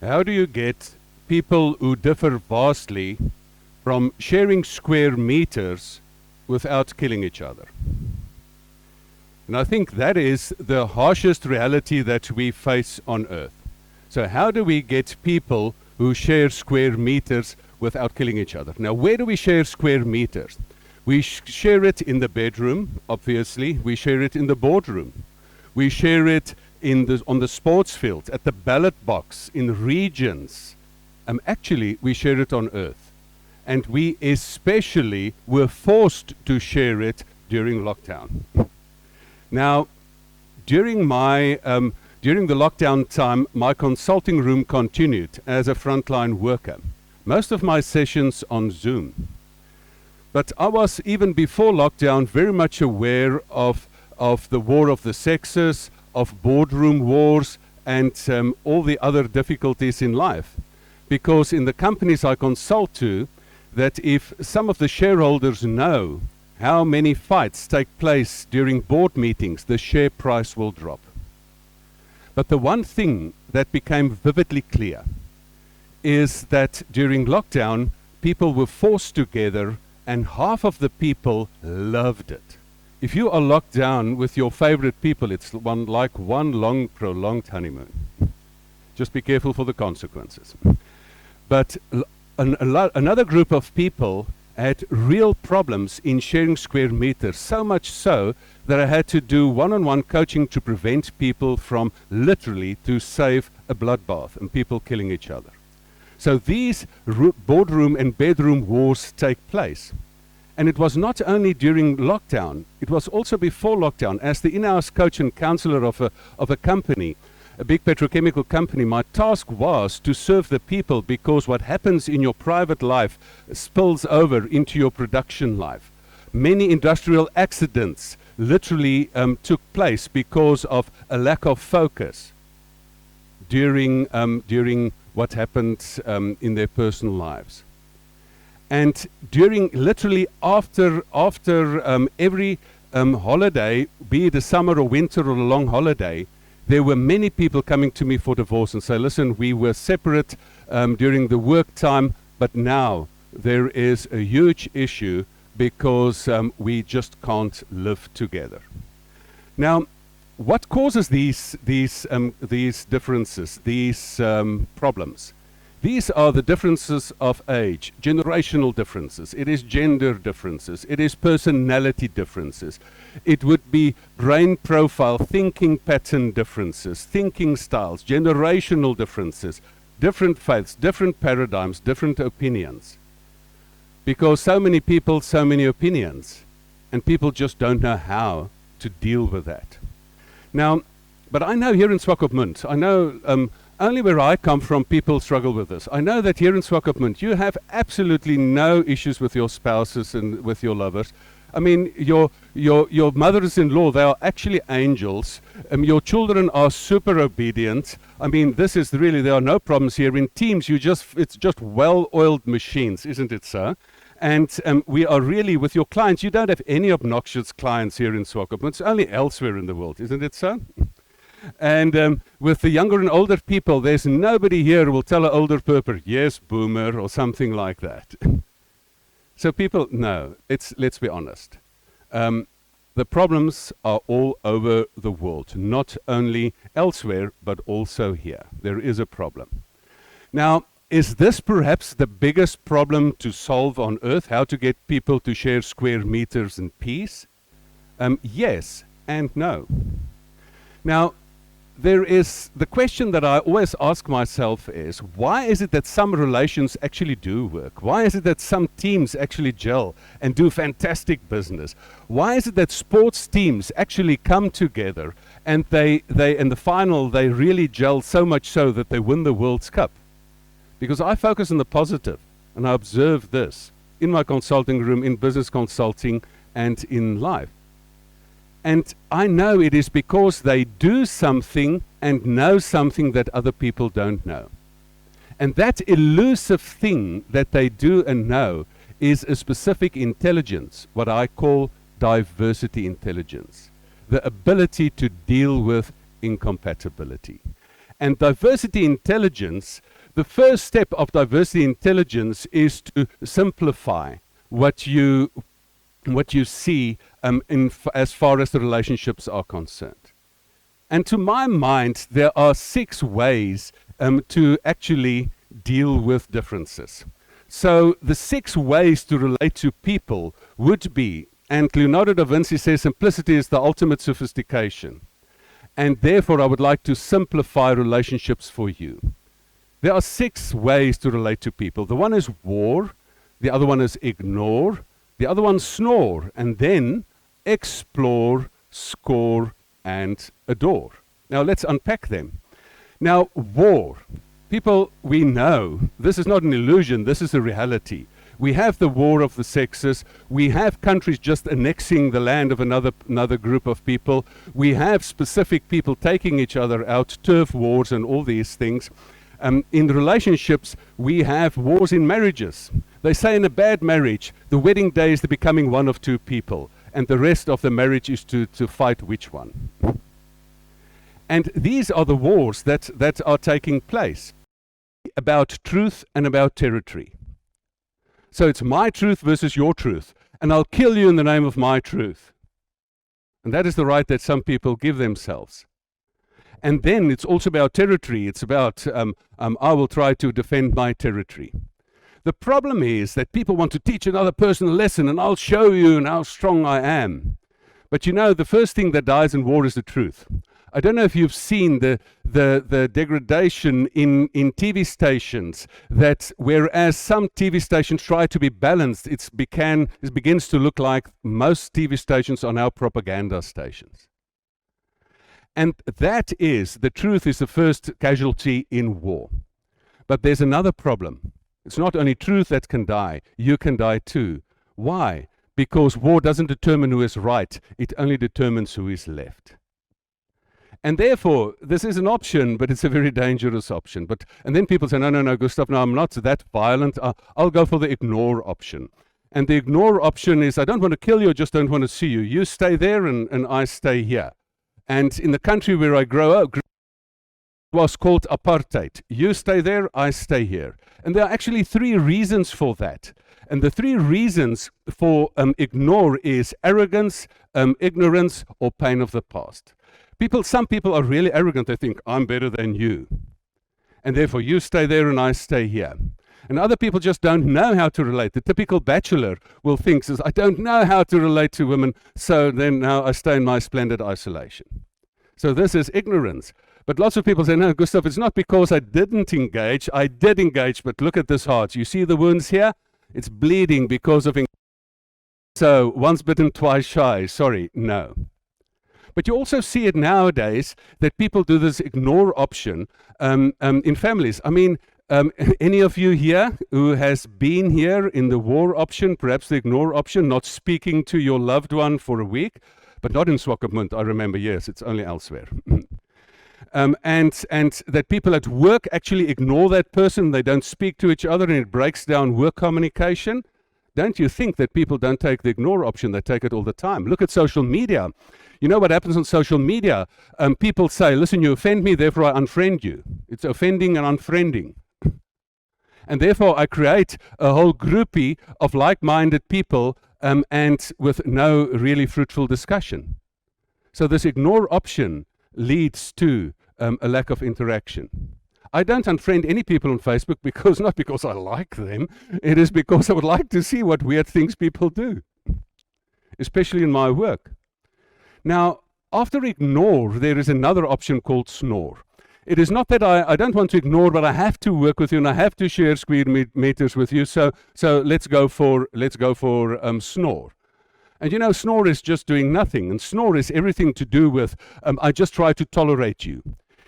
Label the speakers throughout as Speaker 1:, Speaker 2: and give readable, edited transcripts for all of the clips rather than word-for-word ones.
Speaker 1: How do you get people who differ vastly from sharing square meters without killing each other? And I think that is the harshest reality that we face on Earth. So how do we get people who share square meters without killing each other? Now, where do we share square meters? We share it in the bedroom, obviously. We share it in the boardroom. We share it on the sports field, at the ballot box, in regions. Actually, we share it on Earth. And we especially were forced to share it during lockdown. Now, during the lockdown time, my consulting room continued as a frontline worker. Most of my sessions on Zoom. But I was, even before lockdown, very much aware of the war of the sexes, of boardroom wars, and all the other difficulties in life. Because in the companies I consult to, that if some of the shareholders know how many fights take place during board meetings, the share price will drop. But the one thing that became vividly clear is that during lockdown, people were forced together, and half of the people loved it. If you are locked down with your favorite people, it's like one long, prolonged honeymoon. Just be careful for the consequences. But another group of people had real problems in sharing square meters, so much so that I had to do one-on-one coaching to prevent people from literally to save a bloodbath and people killing each other. So these boardroom and bedroom wars take place. And it was not only during lockdown, it was also before lockdown. As the in-house coach and counselor of a company, a big petrochemical company, my task was to serve the people, because what happens in your private life spills over into your production life. Many industrial accidents literally took place because of a lack of focus during what happened in their personal lives. And during, literally after every holiday, be it a summer or winter or a long holiday, there were many people coming to me for divorce and say, listen, we were separate during the work time, but now there is a huge issue because we just can't live together. Now, what causes these differences, these problems? These are the differences of age, generational differences. It is gender differences. It is personality differences. It would be brain profile, thinking pattern differences, thinking styles, generational differences, different faiths, different paradigms, different opinions. Because so many people, so many opinions, and people just don't know how to deal with that. Now, but I know here in Swakopmund, I know only where I come from, people struggle with this. I know that here in Swakopmund, you have absolutely no issues with your spouses and with your lovers. I mean, your mothers-in-law, they are actually angels. Your children are super obedient. I mean, this is really, there are no problems here. In teams, it's just well-oiled machines, isn't it, sir? And we are really, with your clients, you don't have any obnoxious clients here in Swakopmund. It's only elsewhere in the world, isn't it, sir? And with the younger and older people, there's nobody here who will tell an older person, yes, boomer, or something like that. So people, no, let's be honest. The problems are all over the world, not only elsewhere, but also here. There is a problem. Now, is this perhaps the biggest problem to solve on Earth, how to get people to share square meters in peace? Yes and no. Now, there is the question that I always ask myself is, why is it that some relations actually do work? Why is it that some teams actually gel and do fantastic business? Why is it that sports teams actually come together and they in the final, they really gel so much so that they win the World Cup? Because I focus on the positive, and I observe this in my consulting room, in business consulting, and in life. And I know it is because they do something and know something that other people don't know. And that elusive thing that they do and know is a specific intelligence, what I call diversity intelligence, the ability to deal with incompatibility. And diversity intelligence, the first step of diversity intelligence is to simplify what you see as far as the relationships are concerned. And to my mind, there are 6 ways to actually deal with differences. So the 6 ways to relate to people would be, and Leonardo da Vinci says simplicity is the ultimate sophistication. And therefore, I would like to simplify relationships for you. There are 6 ways to relate to people. The one is war, the other one is ignore, the other one snore, and then explore, score, and adore. Now let's unpack them. Now, war. People, we know, this is not an illusion, this is a reality. We have the war of the sexes. We have countries just annexing the land of another group of people. We have specific people taking each other out, turf wars and all these things. In relationships, we have wars in marriages. They say in a bad marriage, the wedding day is the becoming one of 2 people, and the rest of the marriage is to fight which one. And these are the wars that are taking place about truth and about territory. So it's my truth versus your truth, and I'll kill you in the name of my truth. And that is the right that some people give themselves. And then it's also about territory. It's about, I will try to defend my territory. The problem is that people want to teach another person a lesson, and I'll show you how strong I am. But you know, the first thing that dies in war is the truth. I don't know if you've seen the degradation in TV stations, that whereas some TV stations try to be balanced, it begins to look like most TV stations are now propaganda stations. And that is, the truth is the first casualty in war. But there's another problem. It's not only truth that can die, you can die too. Why? Because war doesn't determine who is right, it only determines who is left. And therefore, this is an option, but it's a very dangerous option. And then people say, no, Gustav, no, I'm not that violent. I'll go for the ignore option. And the ignore option is, I don't want to kill you, I just don't want to see you. You stay there and I stay here. And in the country where I grew up, it was called apartheid. You stay there, I stay here. And there are actually 3 reasons for that. And the 3 reasons for ignore is arrogance, ignorance, or pain of the past. Some people are really arrogant. They think, I'm better than you. And therefore, you stay there and I stay here. And other people just don't know how to relate. The typical bachelor will think, says, I don't know how to relate to women, so then now I stay in my splendid isolation. So this is ignorance. But lots of people say, no, Gustav, it's not because I didn't engage. I did engage, but look at this heart. You see the wounds here? It's bleeding because of engagement. So once bitten, twice shy. Sorry, no. But you also see it nowadays that people do this ignore option in families. I mean, any of you here who has been here in the war option, perhaps the ignore option, not speaking to your loved one for a week, but not in Swakopmund, I remember, yes, it's only elsewhere. And that people at work actually ignore that person, they don't speak to each other, and it breaks down work communication. Don't you think that people don't take the ignore option? They take it all the time. Look at social media. You know what happens on social media? People say, listen, you offend me, therefore I unfriend you. It's offending and unfriending. And therefore I create a whole groupie of like-minded people and with no really fruitful discussion. So this ignore option leads to a lack of interaction. I don't unfriend any people on Facebook not because I like them, it is because I would like to see what weird things people do, especially in my work. Now, after ignore, there is another option called snore. It is not that I don't want to ignore, but I have to work with you and I have to share square meters with you. So let's go for snore. And you know, snore is just doing nothing, and snore is everything to do with I just try to tolerate you.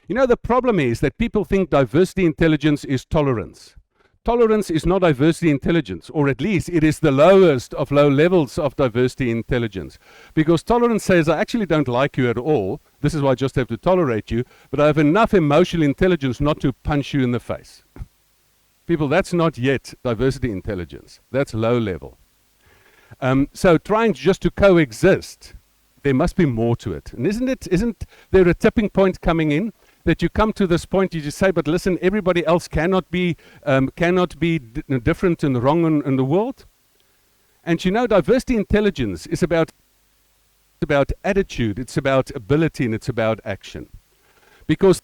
Speaker 1: You know, the problem is that people think diversity intelligence is tolerance. Tolerance is not diversity intelligence, or at least it is the lowest of low levels of diversity intelligence. Because tolerance says, I actually don't like you at all, this is why I just have to tolerate you, but I have enough emotional intelligence not to punch you in the face. People, that's not yet diversity intelligence. That's low level. So trying just to coexist, there must be more to it. And isn't there a tipping point coming in? that you come to this point, you just say, but listen, everybody else cannot be different and wrong in the world? And you know, diversity intelligence is about attitude, it's about ability, and it's about action. Because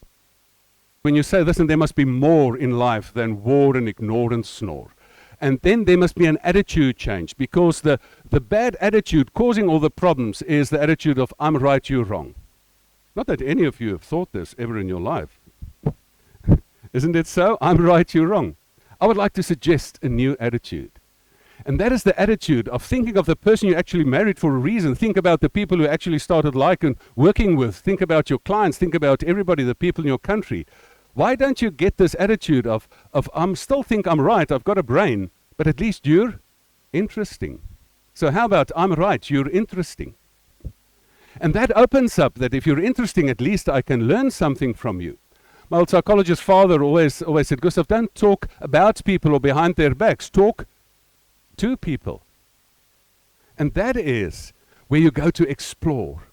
Speaker 1: when you say, listen, there must be more in life than war and ignore and snore. And then there must be an attitude change, because the bad attitude causing all the problems is the attitude of, I'm right, you're wrong. Not that any of you have thought this ever in your life. Isn't it so? I'm right, you're wrong. I would like to suggest a new attitude. And that is the attitude of thinking of the person you actually married for a reason. Think about the people who actually started liking and working with. Think about your clients. Think about everybody, the people in your country. Why don't you get this attitude of I'm still think I'm right, I've got a brain, but at least you're interesting. So how about I'm right, you're interesting. And that opens up that if you're interesting, at least I can learn something from you. My old psychologist father always said, Gustav, don't talk about people or behind their backs. Talk to people. And that is where you go to explore.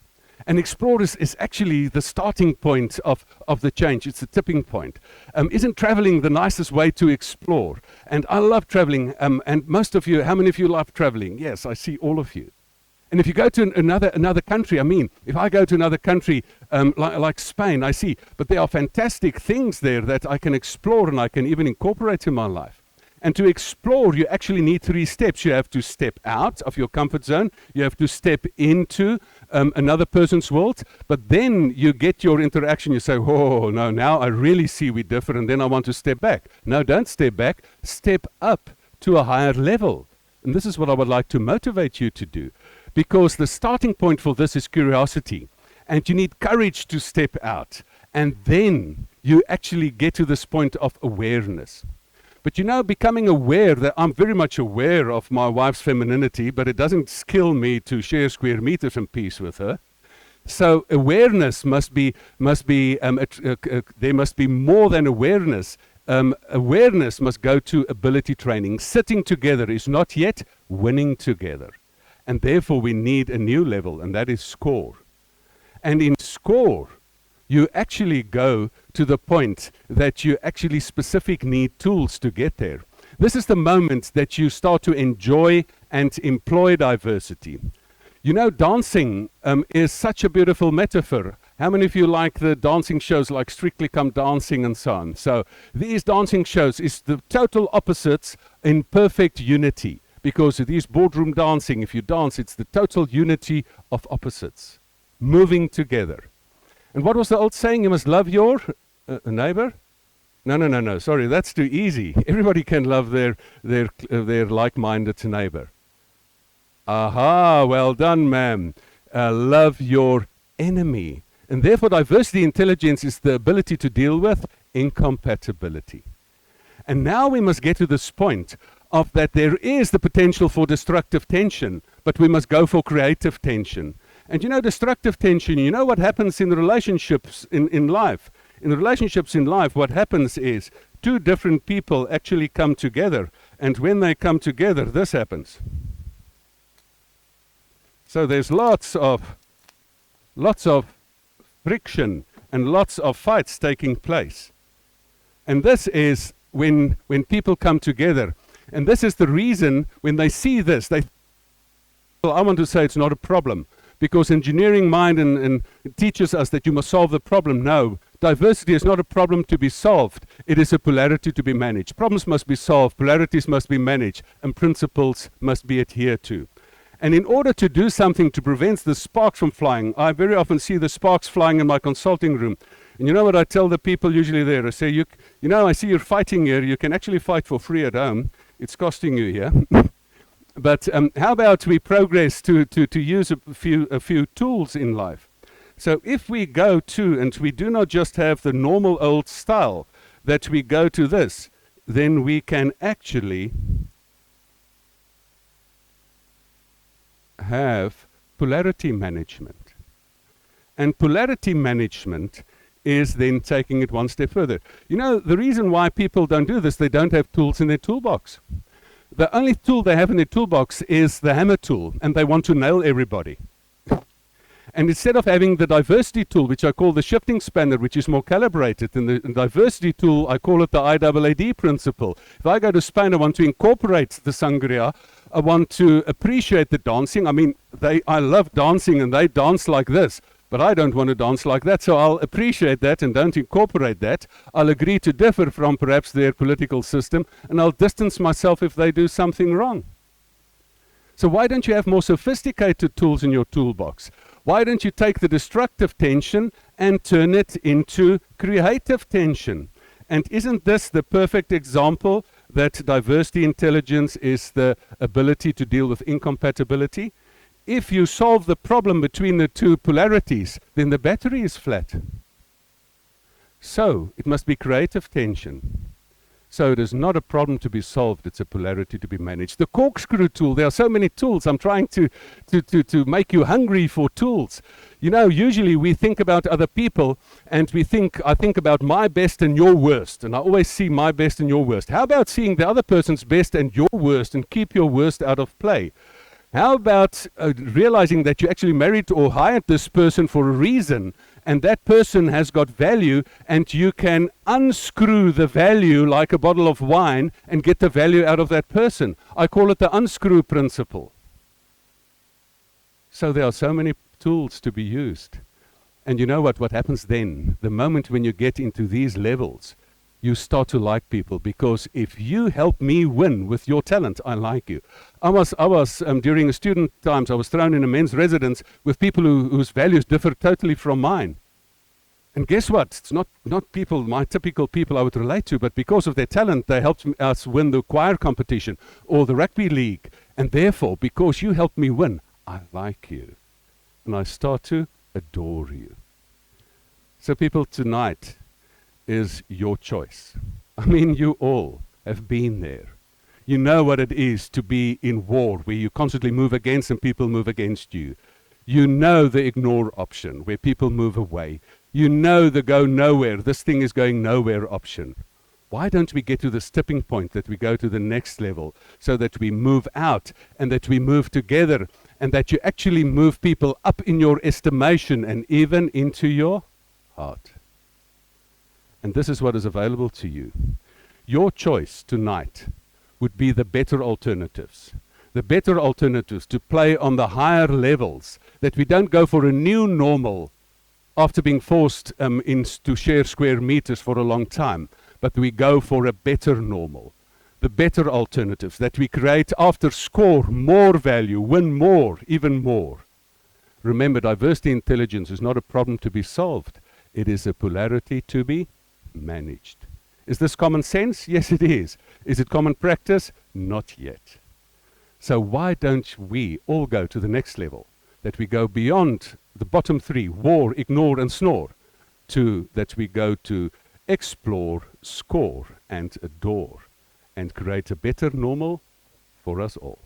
Speaker 1: And explore is actually the starting point of the change. It's the tipping point. Isn't traveling the nicest way to explore? And I love traveling. And most of you, how many of you love traveling? Yes, I see all of you. And if you go to another country, I mean, if I go to another country like Spain, I see, but there are fantastic things there that I can explore and I can even incorporate in my life. And to explore, you actually need 3 steps. You have to step out of your comfort zone. You have to step into another person's world. But then you get your interaction. You say, oh, no, now I really see we differ, and then I want to step back. No, don't step back. Step up to a higher level. And this is what I would like to motivate you to do. Because the starting point for this is curiosity. And you need courage to step out. And then you actually get to this point of awareness. But you know, becoming aware that I'm very much aware of my wife's femininity, but it doesn't kill me to share square meters in peace with her. So awareness must be there must be more than awareness. Awareness must go to ability training. Sitting together is not yet winning together. And therefore we need a new level, and that is score. And in score, you actually go to the point that you actually specific need tools to get there. This is the moment that you start to enjoy and employ diversity. You know, dancing is such a beautiful metaphor. How many of you like the dancing shows like Strictly Come Dancing and so on? So these dancing shows is the total opposites in perfect unity. Because these boardroom dancing, if you dance, it's the total unity of opposites, moving together. And what was the old saying? You must love your neighbor? No. Sorry, that's too easy. Everybody can love their like-minded neighbor. Aha, well done, ma'am. Love your enemy. And therefore, diversity intelligence is the ability to deal with incompatibility. And now we must get to this point of that there is the potential for destructive tension, but we must go for creative tension. And you know, destructive tension, you know what happens in the relationships in life? In the relationships in life, what happens is 2 different people actually come together. And when they come together, this happens. So there's lots of friction and lots of fights taking place. And this is when people come together. And this is the reason when they see this, I want to say it's not a problem. Because engineering mind and teaches us that you must solve the problem. No, diversity is not a problem to be solved. It is a polarity to be managed. Problems must be solved, polarities must be managed, and principles must be adhered to. And in order to do something to prevent the sparks from flying, I very often see the sparks flying in my consulting room. And you know what I tell the people usually there? I say, you know, I see you're fighting here. You can actually fight for free at home. It's costing you here. But how about we progress to use a few tools in life? So if we go to, and we do not just have the normal old style, that we go to this, then we can actually have polarity management. And polarity management is then taking it one step further. You know, the reason why people don't do this, they don't have tools in their toolbox. The only tool they have in their toolbox is the hammer tool, and they want to nail everybody. And instead of having the diversity tool, which I call the shifting spanner, which is more calibrated, and the diversity tool, I call it the IAAD principle. If I go to Spain, I want to incorporate the sangria. I want to appreciate the dancing. I mean, I love dancing, and they dance like this. But I don't want to dance like that, so I'll appreciate that and don't incorporate that. I'll agree to differ from perhaps their political system, and I'll distance myself if they do something wrong. So why don't you have more sophisticated tools in your toolbox? Why don't you take the destructive tension and turn it into creative tension? And isn't this the perfect example that diversity intelligence is the ability to deal with incompatibility? If you solve the problem between the two polarities, then the battery is flat. So it must be creative tension. So it is not a problem to be solved, it's a polarity to be managed. The corkscrew tool, there are so many tools. I'm trying to make you hungry for tools. You know, usually we think about other people and I think about my best and your worst. And I always see my best and your worst. How about seeing the other person's best and your worst and keep your worst out of play? How about realizing that you actually married or hired this person for a reason, and that person has got value, and you can unscrew the value like a bottle of wine and get the value out of that person? I call it the unscrew principle. So there are so many tools to be used. And you know what happens then? The moment when you get into these levels, you start to like people, because if you help me win with your talent, I like you. I was during the student times, I was thrown in a men's residence with people whose values differ totally from mine. And guess what? It's not people, my typical people I would relate to, but because of their talent, they helped us win the choir competition or the rugby league. And therefore, because you helped me win, I like you. And I start to adore you. So people, tonight is your choice. I mean, you all have been there. You know what it is to be in war, where you constantly move against and people move against you. You know the ignore option, where people move away. You know the go nowhere, this thing is going nowhere option. Why don't we get to this tipping point that we go to the next level, so that we move out and that we move together, and that you actually move people up in your estimation and even into your heart? And this is what is available to you. Your choice tonight would be the better alternatives. The better alternatives to play on the higher levels, that we don't go for a new normal after being forced to share square meters for a long time, but we go for a better normal. The better alternatives that we create after score more value, win more, even more. Remember, diversity intelligence is not a problem to be solved. It is a polarity to be managed. Is this common sense? Yes, it is. Is it common practice? Not yet. So why don't we all go to the next level? That we go beyond the bottom three, war, ignore, and snore, to that we go to explore, score, and adore, and create a better normal for us all.